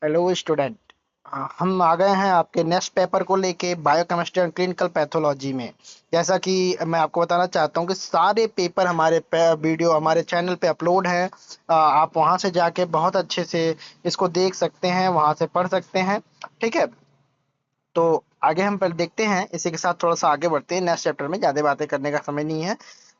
Hello student. हम आ गए हैं आपके नेक्स्ट पेपर को लेके बायोकेमिस्ट्री एंड क्लिनिकल पैथोलॉजी में। जैसा कि मैं आपको बताना चाहता हूँ कि सारे पेपर हमारे वीडियो हमारे चैनल पे अपलोड है। आप वहां से जाके बहुत अच्छे से इसको देख सकते हैं, वहां से पढ़ सकते हैं। ठीक है। तो आगे हम पहले देखते हैं, इसी के साथ थोड़ा सा आगे बढ़ते हैं नेक्स्ट चैप्टर में। ज्यादा बातें करने का समय नहीं है।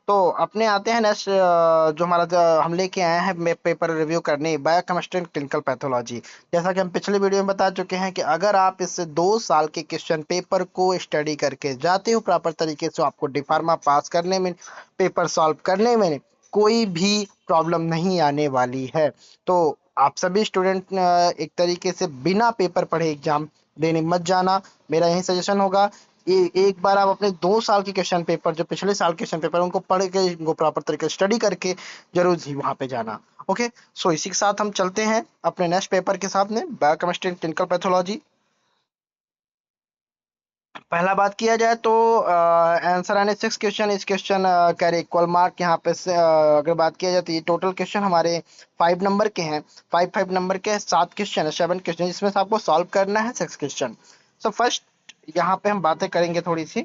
तो अपने आते हैं नेक्स्ट, जो हमारा हम लेके आए हैं पेपर रिव्यू करने, बायोकेमिस्ट्री एंड क्लिनिकल पैथोलॉजी। जैसा कि हम पिछले वीडियो में बता चुके हैं कि अगर आप इस 2 साल के क्वेश्चन पेपर को स्टडी करके जाते हो प्रॉपर तरीके से, आपको डिफार्मा पास करने में, पेपर सॉल्व करने में कोई भी प्रॉब्लम नहीं आने वाली है। तो आप सभी स्टूडेंट एक तरीके से बिना पेपर पढ़े एग्जाम देने मत जाना, मेरा यही सजेशन होगा। एक बार आप अपने 2 साल के क्वेश्चन पेपर, जो पिछले साल क्वेश्चन पेपर उनको पढ़ के, उनको प्रॉपर तरीके से स्टडी करके जरूर ही वहां पे जाना। ओके। सो इसी के साथ हम चलते हैं अपने नेक्स्ट पेपर के सामने, बायोकेमिस्ट्री क्लिनिकल पैथोलॉजी। पहला बात किया जाए तो आंसर आने 6 क्वेश्चन, इस क्वेश्चन कैरी इक्वल मार्क यहाँ पे से। अगर बात किया जाए तो ये टोटल क्वेश्चन हमारे 5 नंबर के हैं। 5 5 नंबर के 7 क्वेश्चन है, 7 क्वेश्चन, जिसमें से आपको सॉल्व करना है 6 क्वेश्चन। सो फर्स्ट यहाँ पे हम बातें करेंगे थोड़ी सी,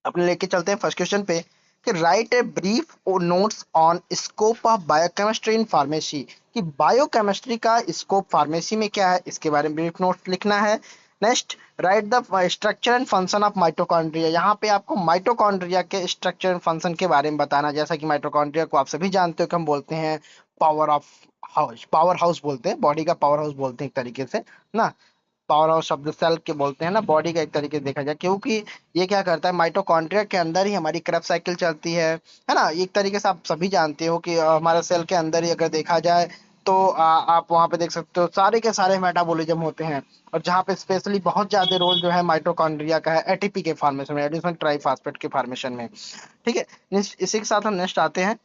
अपने लेके चलते हैं फर्स्ट क्वेश्चन पे कि right a brief notes on scope of biochemistry in pharmacy. कि बायोकेमिस्ट्री का स्कोप फार्मेसी में क्या है, इसके बारे में ब्रीफ नोट लिखना है। Next, right the structure and function of mitochondria. यहाँ पे आपको माइटोकॉन्ड्रिया के स्ट्रक्चर एंड फंक्शन के बारे में बताना। जैसा कि माइटोकॉन्ड्रिया को आप सभी जानते हो कि हम बोलते हैं power of house, power house बोलते हैं, बॉडी का पावर हाउस बोलते हैं एक तरीके से ना। पावर हाउस शब्द सेल के बोलते हैं ना, बॉडी का एक तरीके से देखा जाए, क्योंकि ये क्या करता है, माइटोकॉन्ड्रिया के अंदर ही हमारी क्रेब साइकिल चलती है ना। एक तरीके से आप सभी जानते हो कि हमारा सेल के अंदर ही अगर देखा जाए तो आप वहां पे देख सकते हो सारे के सारे मेटाबॉलिज्म होते हैं। और जहाँ पे स्पेशली बहुत ज्यादा रोल जो है माइटोकॉन्ड्रिया का है एटीपी के फॉर्मेशन में, एडिशन ट्राइफॉस्फेट के फॉर्मेशन में। ठीक है। इसी के साथ हम नेक्स्ट आते हैं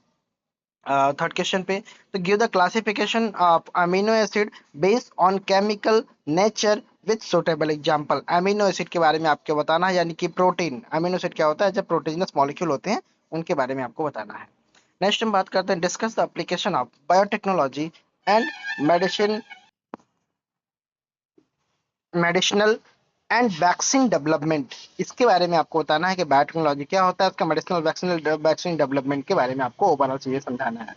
थर्ड क्वेश्चन पे। तो give the classification of amino acid based on chemical nature with suitable example. Amino acid के बारे में आपको बताना है, यानी कि प्रोटीन। अमीनो एसिड क्या होता है, जब प्रोटीनस मॉलिक्यूल होते हैं उनके बारे में आपको बताना है। नेक्स्ट हम बात करते हैं, discuss the application of biotechnology and medicine, medicinal and vaccine development. इसके बारे में आपको बताना है कि बायोटेक्नोलॉजी क्या होता है, उसका मेडिसिनल वैक्सीन डेवलपमेंट के बारे में आपको ओवरऑल चीजें समझाना है।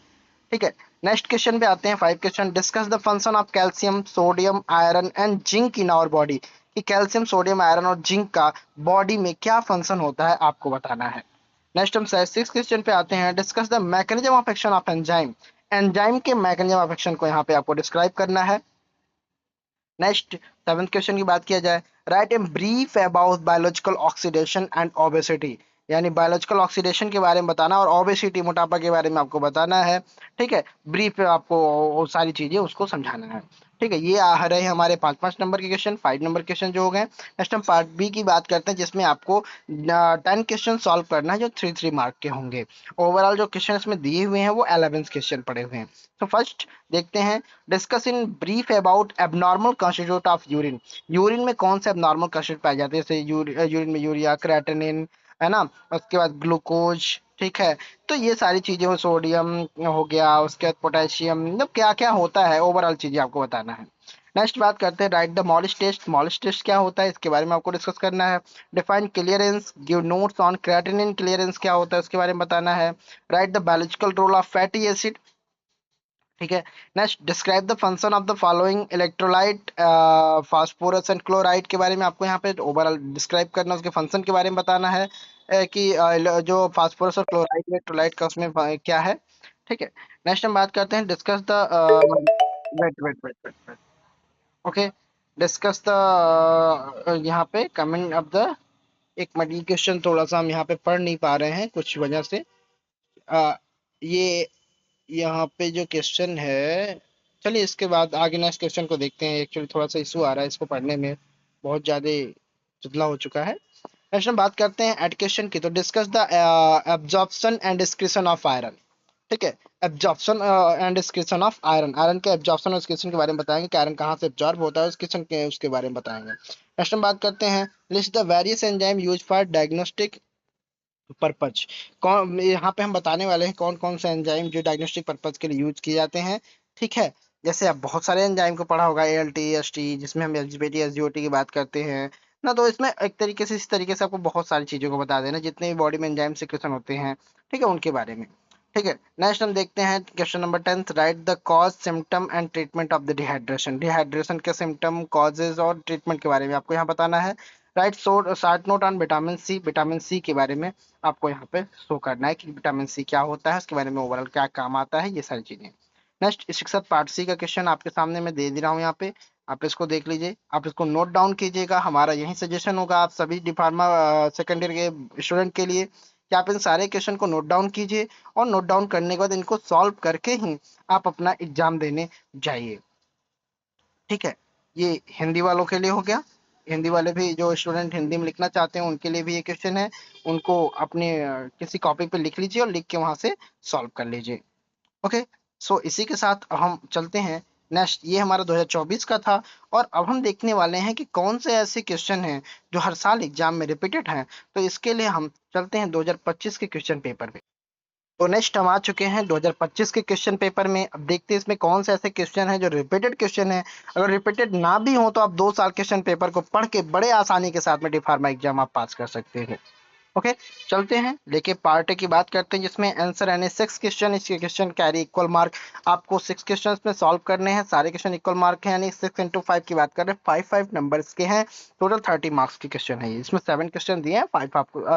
ठीक है। नेक्स्ट क्वेश्चन पे आते हैं, 5 question. Discuss the function of calcium, sodium, iron and zinc in our body. कि कैल्शियम, सोडियम, आयरन और जिंक का बॉडी में क्या फंक्शन होता है, आपको बताना है। नेक्स्ट हम 6 क्वेश्चन पे आते हैं, discuss the mechanism of action of enzyme. Enzyme के मैकेनिज्म ऑफ एक्शन को यहाँ पे आपको डिस्क्राइब करना है। नेक्स्ट 7 क्वेश्चन की बात किया जाए, right a brief about biological oxidation and obesity. यानी बायोलॉजिकल ऑक्सीडेशन के बारे में बताना और ओबेसिटी, मोटापा के बारे में आपको बताना है। ठीक है। ब्रीफ में आपको वो सारी चीजें उसको समझाना है। ठीक है। ये आ रहे हमारे 5 5 नंबर के क्वेश्चन, 5 नंबर क्वेश्चन जो हो गए। नेक्स्ट हम पार्ट बी की बात करते हैं, जिसमें आपको 10 क्वेश्चन सॉल्व करना है, जो 3 3 मार्क के होंगे। ओवरऑल जो क्वेश्चन इसमें दिए हुए हैं वो 11 क्वेश्चन पड़े हुए हैं। तो फर्स्ट देखते हैं, discuss in brief about abnormal constitute of urine. Urine में कौन से एबनॉर्मल कंस्टिट्यूट पाए जाते हैं, जैसे यूरिन में यूरिया, क्रेटिनिन, है ना, उसके बाद ग्लूकोज। ठीक है। तो ये सारी चीजें हो, सोडियम हो गया, उसके बाद पोटेशियम, मतलब क्या क्या होता है ओवरऑल चीजें आपको बताना है। नेक्स्ट बात करते हैं, write the Molisch test. Molisch test क्या होता है, इसके बारे में आपको डिस्कस करना है। Define clearance, give notes on creatinine clearance क्या होता है, उसके बारे में बताना है। Write the biological role of fatty acid. ठीक है। Next, describe the function of the following electrolyte, phosphorus and chloride के बारे में आपको यहाँ पे ओवरऑल डिस्क्राइब करना, उसके फंक्शन के बारे में बताना है। कि जो फास्फोरस और क्लोराइड इलेक्ट्रोलाइट का उसमें क्या है। ठीक है। नेक्स्ट हम बात करते हैं, discuss the wait wait wait wait wait okay, discuss the यहाँ पे कमेंट ऑफ द, एक मिनट, क्वेश्चन थोड़ा सा हम यहाँ पे पढ़ नहीं पा रहे हैं कुछ वजह से। ये यहाँ पे जो क्वेश्चन है, चलिए इसके बाद आगे नेक्स्ट क्वेश्चन को देखते हैं। एक्चुअली थोड़ा सा इशू आ रहा है इसको पढ़ने में, बहुत ज्यादा चुतला हो चुका है। नेक्स्ट हम बात करते हैं एडक्वेशन की, तो discuss the absorption and excretion of iron. ठीक है। Absorption and excretion of iron, iron के एब्जॉर्प्शन और एक्सक्रीशन के बारे में बताएंगे कि आयरन कहाँ से एब्जॉर्ब होता है, एक्सक्रीशन के उसके बारे में बताएंगे। नेक्स्ट हम बात करते हैं, list the various enzyme use for diagnostic purpose. कौन, यहाँ पे हम बताने वाले हैं कौन कौन से एंजाइम जो डायग्नोस्टिक पर्पज के लिए यूज किए जाते हैं। ठीक है। जैसे आप बहुत सारे एंजाइम को पढ़ा होगा, एएलटी, एसटी, जिसमें हम एसजीपीटी, एसजीओटी की बात करते हैं ना, तो इसमें एक तरीके से, इस तरीके से आपको बहुत सारी चीजों को बता देना, जितने भी बॉडी में एंजाइम सिक्रेशन होते हैं, ठीक है, उनके बारे में। ठीक है, नेक्स्ट हम देखते हैं question number 10, write the cause, symptom and treatment of the dehydration. Dehydration के सिम्टम, कॉजेज और ट्रीटमेंट के बारे में आपको यहाँ बताना है। Write short note on vitamin C, vitamin C के बारे में आपको यहाँ पे शो करना है कि विटामिन सी क्या होता है, उसके बारे में ओवरऑल क्या काम आता है, ये सारी चीजें। नेक्स्ट शिक्षक पार्ट सी का क्वेश्चन आपके सामने मैं दे रहा हूँ यहाँ पे, आप इसको देख लीजिए, आप इसको नोट डाउन कीजिएगा। हमारा यही सजेशन होगा आप सभी डिफार्मा सेकेंडरी के स्टूडेंट के लिए कि आप इन सारे क्वेश्चन को नोट डाउन कीजिए, और नोट डाउन करने के बाद इनको सॉल्व करके ही आप अपना एग्जाम देने जाइए। ठीक है, ये हिंदी वालों के लिए हो गया। हिंदी वाले भी, जो स्टूडेंट हिंदी में लिखना चाहते हैं, उनके लिए भी ये क्वेश्चन है, उनको अपने किसी कॉपी पे लिख लीजिए और लिख के वहां से सॉल्व कर लीजिए। ओके, सो इसी के साथ हम चलते हैं नेक्स्ट। ये हमारा 2024 का था, और अब हम देखने वाले हैं कि कौन से ऐसे क्वेश्चन हैं जो हर साल एग्जाम में रिपीटेड हैं। तो इसके लिए हम चलते हैं 2025 के क्वेश्चन पेपर पे। तो नेक्स्ट हम आ चुके हैं 2025 के क्वेश्चन पेपर में। अब देखते हैं इसमें कौन से ऐसे क्वेश्चन हैं जो रिपीटेड क्वेश्चन है। अगर रिपीटेड ना भी हो तो आप 2 साल क्वेश्चन पेपर को पढ़ के बड़े आसानी के साथ में डी फार्मा एग्जाम आप पास कर सकते हैं। ओके, चलते हैं लेके पार्ट ए की बात करते हैं, जिसमें आंसर यानी 6 क्वेश्चन, इसके क्वेश्चन कैरी इक्वल मार्क। आपको 6 क्वेश्चन में सॉल्व करने हैं, सारे क्वेश्चन इक्वल मार्क है, यानी 6 × 5 की बात कर रहे हैं, 5 नंबर्स के हैं, टोटल 30 मार्क्स के क्वेश्चन है। इसमें 7 क्वेश्चन दिए हैं,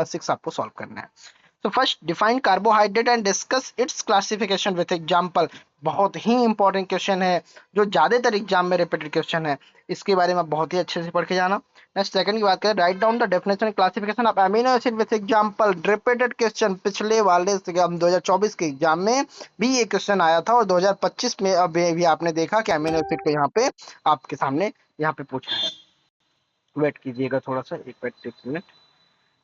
6 आपको सॉल्व करना है। तो first, define carbohydrate and discuss it's classification with example. बहुत ही इंपॉर्टेंट क्वेश्चन है, जो ज्यादातर एग्जाम में रिपीटेड क्वेश्चन है, इसके बारे में बहुत ही अच्छे से पढ़ के जाना। नेक्स्ट सेकंड की बात करें, write down the definition classification of amino acid with example. Repeated question पिछले वाले से, हम 2024 के एग्जाम में भी ये क्वेश्चन आया था, और 2025 में अब भी आपने देखा कि अमीनो एसिड को यहाँ पे आपके सामने यहाँ पे पूछा है। वेट कीजिएगा थोड़ा सा, एक मिनट, 6 मिनट।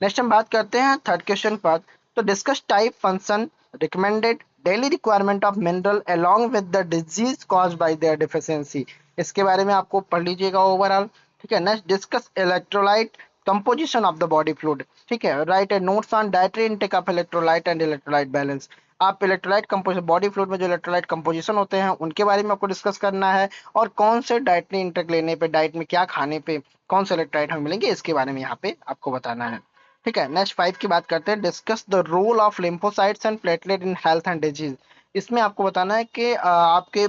नेक्स्ट हम बात करते हैं थर्ड क्वेश्चन पर। तो discuss type, function, recommended daily requirement of mineral along with the disease caused by there deficiency. इसके बारे में आपको पढ़ लीजिएगा ओवरऑल। ठीक है, next discuss electrolyte composition of the body fluid. ठीक है, right A notes on dietary intake of electrolyte and electrolyte balance. आप इलेक्ट्रोलाइट कंपोजिशन, बॉडी फ्लूइड में जो इलेक्ट्रोलाइट कंपोजिशन होते हैं उनके बारे में आपको डिस्कस करना है, और कौन से डाइटरी इंटेक लेने पे, डाइट में क्या खाने पे कौन से इलेक्ट्रोलाइट हमें मिलेंगे, इसके बारे में यहाँ पे आपको बताना है। ठीक है, नेक्स्ट 5 की बात करते हैं, discuss the role of lymphocytes and platelet in health and disease. इसमें आपको बताना है कि आपके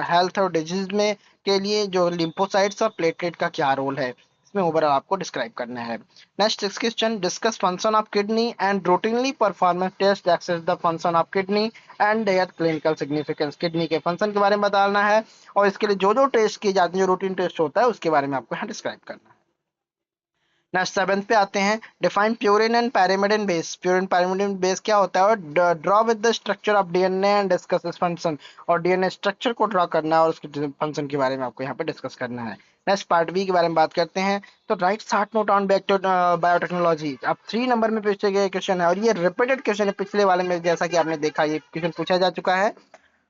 हेल्थ और डिजीज में के लिए जो लिम्फोसाइट्स और प्लेटलेट का क्या रोल है, इसमें ओवरऑल आपको डिस्क्राइब करना है। Next question, discuss function of kidney and routinely performance test access the function of kidney and their clinical significance. Kidney के फंक्शन के बारे में बताना है, और इसके लिए जो जो टेस्ट किए जाते हैं, जो रूटीन टेस्ट होता है, उसके बारे में आपको यहाँ डिस्क्राइब करना है। नेक्स्ट 7 पे आते हैं, define purine and pyrimidine base. Purine pyrimidine base क्या होता है, और draw with the structure of DNA and discuss its function. और डीएनए स्ट्रक्चर को ड्रॉ करना है, और उसके फंक्शन के बारे में आपको यहाँ पे डिस्कस करना है। नेक्स्ट पार्ट बी के बारे में बात करते हैं। तो right short note on biotechnology. अब 3 नंबर में पूछे गए क्वेश्चन है, और ये रिपीटेड क्वेश्चन है, पिछले वाले में जैसा कि आपने देखा ये क्वेश्चन पूछा जा चुका है।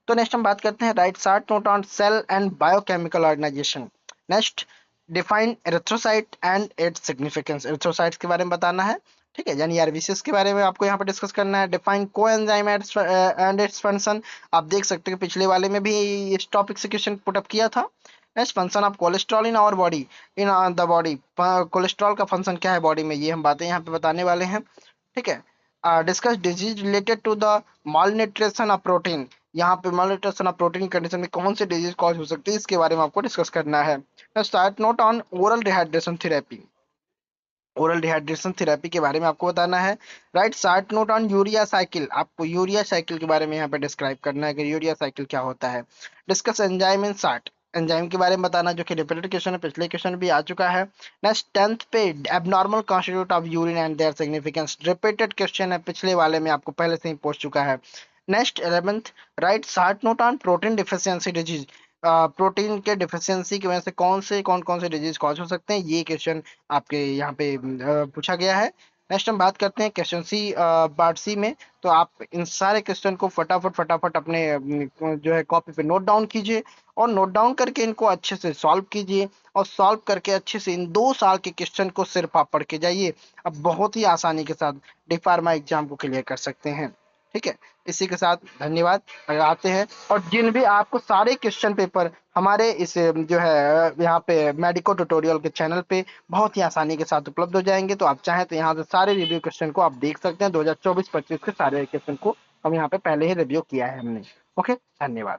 तो नेक्स्ट हम बात करते हैं, write short note on cell and biochemical organisation. Next, define erythrocyte and its significance. Erythrocytes के बारे में बताना है, ठीक है, यानी आरबीसीएस के बारे में आपको यहाँ पे डिस्कस करना है। Define coenzyme and its function. आप देख सकते हैं पिछले वाले में भी इस टॉपिक से क्वेश्चन पुट अप किया था। Next, function of cholesterol in our body, in the body. Cholesterol का फंक्शन क्या है बॉडी में, ये हम बातें यहाँ पे बताने वाले हैं। ठीक है, discuss disease related to the malnutrition of protein. यहाँ पे मालन्यूट्रिशन ऑफ प्रोटीन कंडीशन में कौन से डिजीज कॉज हो सकती है, इसके बारे में आपको डिस्कस करना है। Start note on oral dehydration therapy. Oral dehydration therapy के बारे में आपको बताना है। Right short note on urea cycle. आपको यूरिया साइकिल के बारे में यहाँ पे डिस्क्राइब करना है कि यूरिया साइकिल क्या होता है। डिस्कस एंजाइम इन शार्ट। एंजाइम के बारे में बताना, जो कि रिपीटेड क्वेश्चन है, पिछले क्वेश्चन भी आ चुका है। नेक्स्ट 10th पे, abnormal constitute of urine and their significance. Repeated question है, पिछले वाले में आपको पहले से ही पूछ चुका है। Next 11th, right short note on protein deficiency disease. Protein के डिफिशियंसी की वजह से कौन कौन से डिजीज कॉज हो सकते हैं, ये क्वेश्चन आपके यहाँ पे पूछा गया है। नेक्स्ट हम बात करते हैं क्वेश्चन सी, पार्ट सी में। तो आप इन सारे क्वेश्चन को फटाफट फटाफट अपने जो है कॉपी पे नोट डाउन कीजिए, और नोट डाउन करके इनको अच्छे से सॉल्व कीजिए, और सॉल्व करके अच्छे से इन 2 साल के क्वेश्चन को सिर्फ आप पढ़ के जाइए। अब बहुत ही आसानी के साथ डी फार्मा एग्जाम को क्लियर कर सकते हैं। ठीक है, इसी के साथ धन्यवाद लगाते हैं। और जिन भी आपको सारे क्वेश्चन पेपर हमारे इस जो है यहाँ पे मेडिको ट्यूटोरियल के चैनल पे बहुत ही आसानी के साथ उपलब्ध हो जाएंगे, तो आप चाहें तो यहाँ से सारे रिव्यू क्वेश्चन को आप देख सकते हैं। 2024-25 के सारे क्वेश्चन को हम यहाँ पे पहले ही रिव्यू किया है हमने। ओके, धन्यवाद।